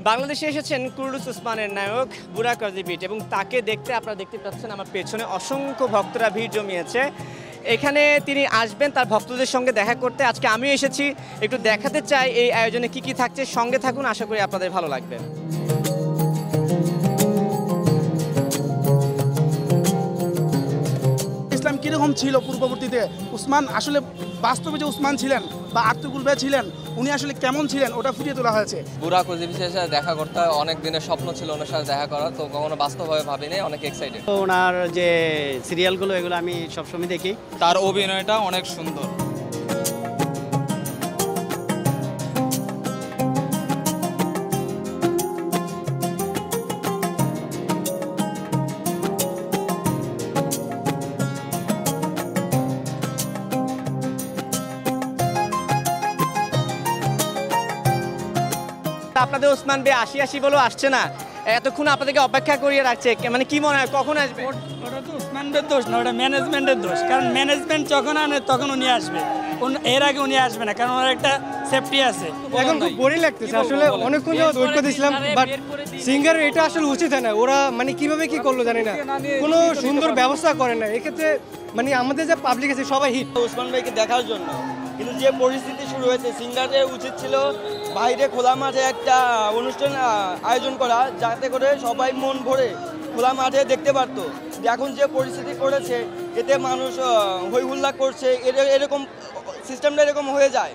বাংলাদেশে এসেছেন কুরুলুস ওসমানের নায়ক বুরাক রাজীবিট এবং তাকে দেখতে আপনারা দেখতে পাচ্ছেন আমার পেছনে অসংখ্য ভক্তরা ভিড় জমিয়েছে। এখানে তিনি আসবেন তার ভক্তদের সঙ্গে দেখা করতে। আজকে আমিও এসেছি, একটু দেখাতে চাই এই আয়োজনে কি কি থাকছে। সঙ্গে থাকুন, আশা করি আপনাদের ভালো লাগবে। ইসলাম কীরকম ছিল পূর্ববর্তীতে, উসমান আসলে বাস্তবে যে উসমান ছিলেন বা আর্তুকুল ভাই ছিলেন উনি আসলে কেমন ছিলেন ওটা ফুটিয়ে তোলা হয়েছে। বুরাক রাজীবিটের সাথে দেখা করতে অনেক দিনের স্বপ্ন ছিল ওনার সাথে দেখা করা, তো কখনো বাস্তবভাবে ভাবিনি, অনেক এক্সাইটেড। ওনার যে সিরিয়ালগুলো এগুলো আমি সবসময় দেখি, তার অভিনয়টা অনেক সুন্দর। আপনাদের ওসমান ভাই আসি বলেও আসছে না, এতক্ষণ আপনাদেরকে অপেক্ষা করিয়ে রাখছে, মানে কি মনে হয় কখন আসবে? ওটা তো ওসমানের দোষ না, ওটা ম্যানেজমেন্টের দোষ। কারণ ম্যানেজমেন্ট যখন আনে তখন উনি আসবে, এর আগে উনি আসবে না, কারণ ওনার একটা সেফটি আছে। এখন খুব বোরিং লাগতেছে আসলে, অনেকক্ষণ যাবত ওয়েট করতেছিলাম, বাট সিঙ্গারের এটা আসলে উচিত হয় না। ওরা মানে কিভাবে কি করলো জানি না, কোনো সুন্দর ব্যবস্থা করে না। এক্ষেত্রে মানে আমাদের যে পাবলিক আছে সবাই হিট ওসমান ভাইকে দেখার জন্য, কিন্তু যে পরিস্থিতি শুরু হয়েছে সিঙ্গারের উচিত ছিল বাইরে খোলা মাঠে একটা অনুষ্ঠান আয়োজন করা, যাতে করে সবাই মন ভরে খোলা মাঠে দেখতে পারতো। এখন যে পরিস্থিতি করেছে এতে মানুষ হই হুল্লা করছে, এরকম সিস্টেমটা এরকম হয়ে যায়।